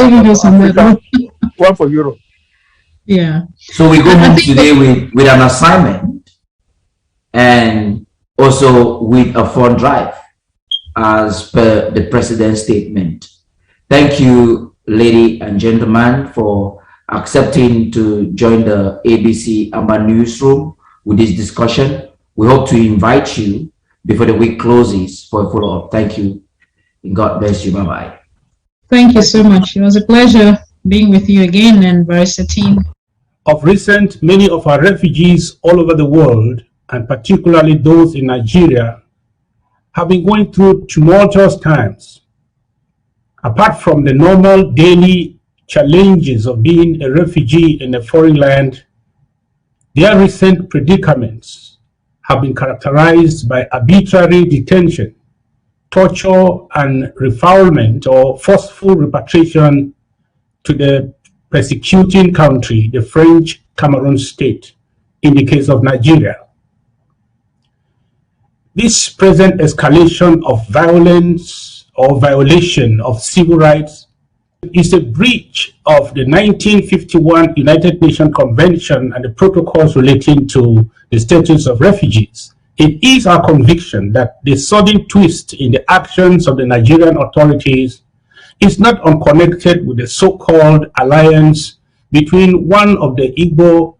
One for Europe. Yeah. So we go home today with an assignment and also with a fund drive as per the president's statement. Thank you, lady and gentlemen, for accepting to join the ABC Amber Newsroom with this discussion. We hope to invite you before the week closes for a follow-up. Thank you. God bless you. Bye-bye. Thank you so much. It was a pleasure being with you again and Barrister team. Of recent, many of our refugees all over the world, and particularly those in Nigeria, have been going through tumultuous times. Apart from the normal daily challenges of being a refugee in a foreign land, their recent predicaments have been characterized by arbitrary detention, torture, and refoulement or forceful repatriation to the persecuting country, the French Cameroon state, in the case of Nigeria. This present escalation of violence or violation of civil rights is a breach of the 1951 United Nations Convention and the protocols relating to the status of refugees. It is our conviction that the sudden twist in the actions of the Nigerian authorities is not unconnected with the so-called alliance between one of the Igbo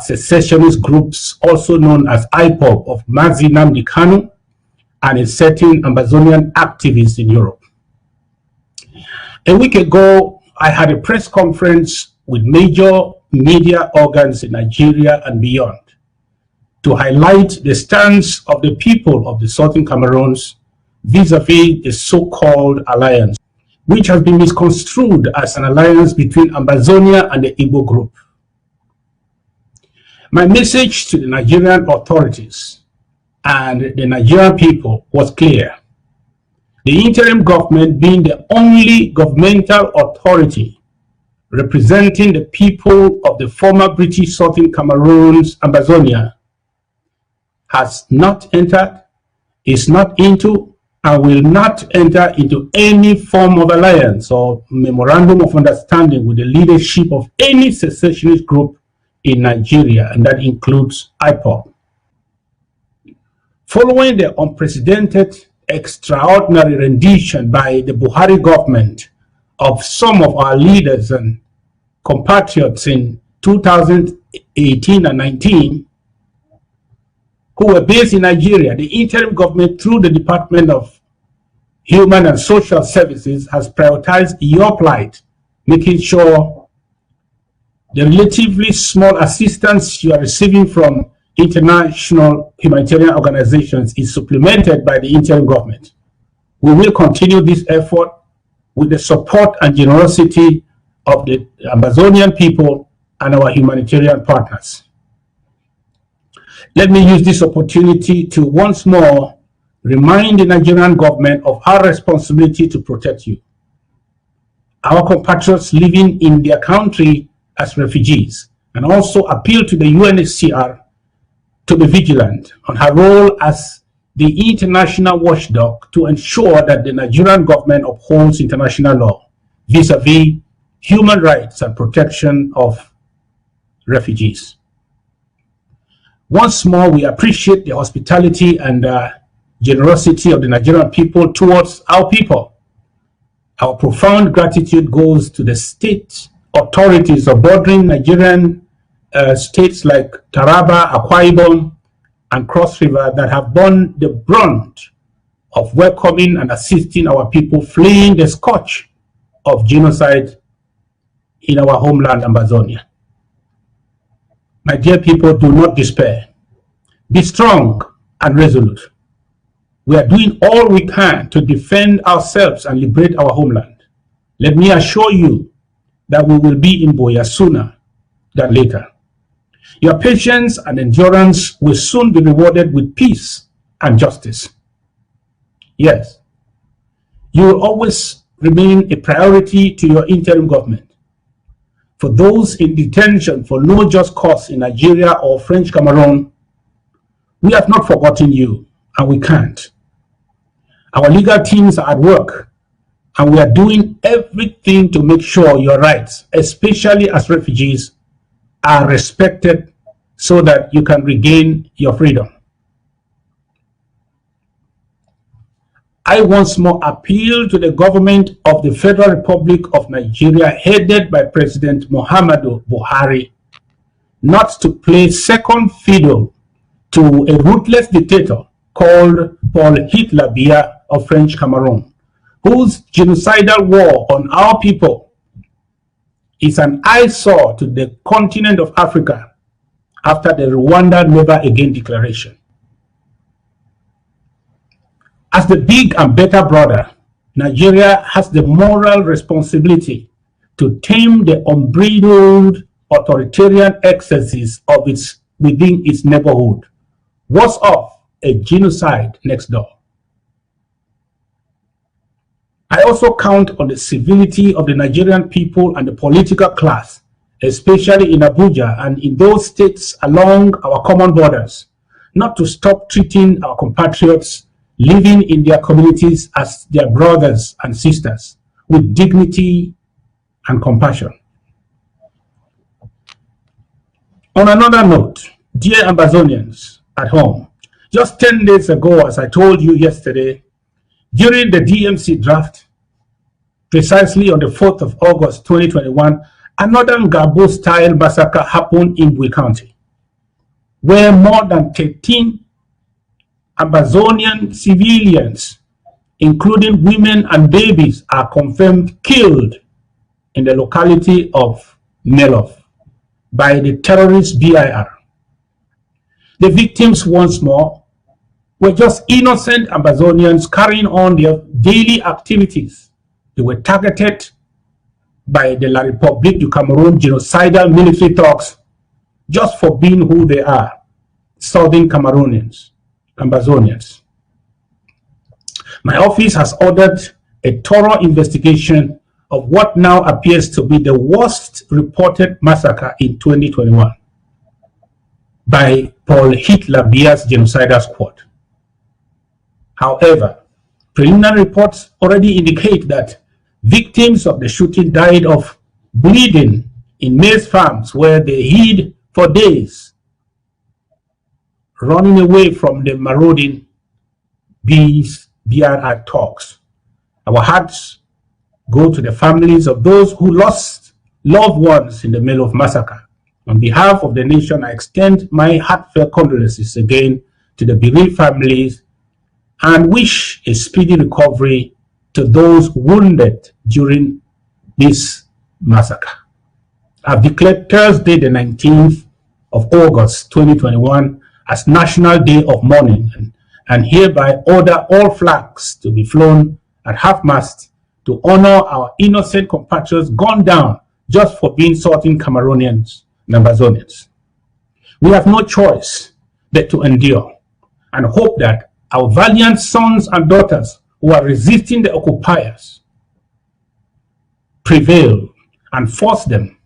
secessionist groups, also known as IPOB, of Mazi Nnamdi Kanu, and a certain Amazonian activist in Europe. A week ago, I had a press conference with major media organs in Nigeria and beyond to highlight the stance of the people of the Southern Cameroons vis-a-vis the so-called alliance, which has been misconstrued as an alliance between Amazonia and the Igbo group. My message to the Nigerian authorities and the Nigerian people was clear. The interim government, being the only governmental authority representing the people of the former British Southern Cameroons, Amazonia, has not entered, is not into, and will not enter into any form of alliance or memorandum of understanding with the leadership of any secessionist group in Nigeria, and that includes IPOB. Following the unprecedented, extraordinary rendition by the Buhari government of some of our leaders and compatriots in 2018 and 19, who were based in Nigeria, the interim government, through the Department of Human and Social Services, has prioritized your plight, making sure the relatively small assistance you are receiving from international humanitarian organizations is supplemented by the interim government. We will continue this effort with the support and generosity of the Amazonian people and our humanitarian partners. Let me use this opportunity to once more remind the Nigerian government of our responsibility to protect you, our compatriots living in their country as refugees, and also appeal to the UNHCR to be vigilant on her role as the international watchdog to ensure that the Nigerian government upholds international law vis-a-vis human rights and protection of refugees. Once more, we appreciate the hospitality and generosity of the Nigerian people towards our people. Our profound gratitude goes to the state authorities of bordering Nigerian states like Taraba, Akwa Ibom, and Cross River that have borne the brunt of welcoming and assisting our people fleeing the scourge of genocide in our homeland, Amazonia. My dear people, do not despair. Be strong and resolute. We are doing all we can to defend ourselves and liberate our homeland. Let me assure you that we will be in Buea sooner than later. Your patience and endurance will soon be rewarded with peace and justice. Yes, you will always remain a priority to your interim government. For those in detention for no just cause in Nigeria or French Cameroon, we have not forgotten you, and we can't. Our legal teams are at work, and we are doing everything to make sure your rights, especially as refugees, are respected so that you can regain your freedom. I once more appeal to the government of the Federal Republic of Nigeria, headed by President Muhammadu Buhari, not to play second fiddle to a ruthless dictator called Paul Hitler Biya of French Cameroon, whose genocidal war on our people is an eyesore to the continent of Africa after the Rwanda Never Again Declaration. As the big and better brother, Nigeria has the moral responsibility to tame the unbridled authoritarian excesses of within its neighborhood. Worse off, a genocide next door. I also count on the civility of the Nigerian people and the political class, especially in Abuja and in those states along our common borders, not to stop treating our compatriots living in their communities as their brothers and sisters with dignity and compassion. On another note, dear Ambazonians at home, just 10 days ago, as I told you yesterday, during the DMC draft, precisely on the 4th of August 2021, another Ngabo-style massacre happened in Bui County, where more than 13 Ambazonian civilians, including women and babies, are confirmed killed in the locality of Melov by the terrorist BIR. The victims, once more, were just innocent Ambazonians carrying on their daily activities. They were targeted by the La République du Cameroun genocidal military thugs just for being who they are, Southern Cameroonians, Ambazonians. My office has ordered a thorough investigation of what now appears to be the worst reported massacre in 2021 by Paul Hitler Biya's genocidal squad. However, preliminary reports already indicate that victims of the shooting died of bleeding in maize farms where they hid for days, running away from the marauding BRI talks. Our hearts go to the families of those who lost loved ones in the Melov massacre. On behalf of the nation, I extend my heartfelt condolences again to the bereaved families and wish a speedy recovery to those wounded during this massacre. I've declared Thursday, the 19th of August 2021 as National Day of Mourning and hereby order all flags to be flown at half-mast to honor our innocent compatriots gunned down just for being Southern Cameroonians and Ambazonians. We have no choice but to endure and hope that our valiant sons and daughters who are resisting the occupiers prevail and force them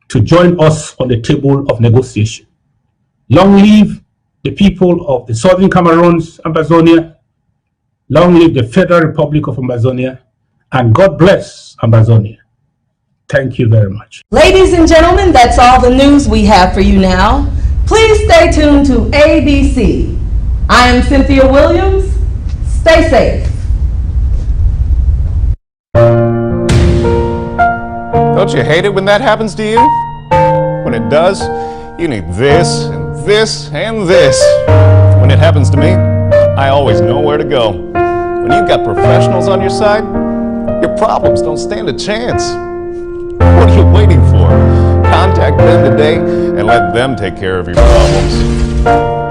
to join us on the table of negotiation. Long live the people of the Southern Cameroons, Ambazonia. Long live the Federal Republic of Ambazonia. And God bless Ambazonia. Thank you very much. Ladies and gentlemen, that's all the news we have for you now. Please stay tuned to ABC. I am Cynthia Williams. Stay safe. Don't you hate it when that happens to you? When it does, you need this and this and this. When it happens to me, I always know where to go. When you've got professionals on your side, your problems don't stand a chance. What are you waiting for? Contact them today and let them take care of your problems.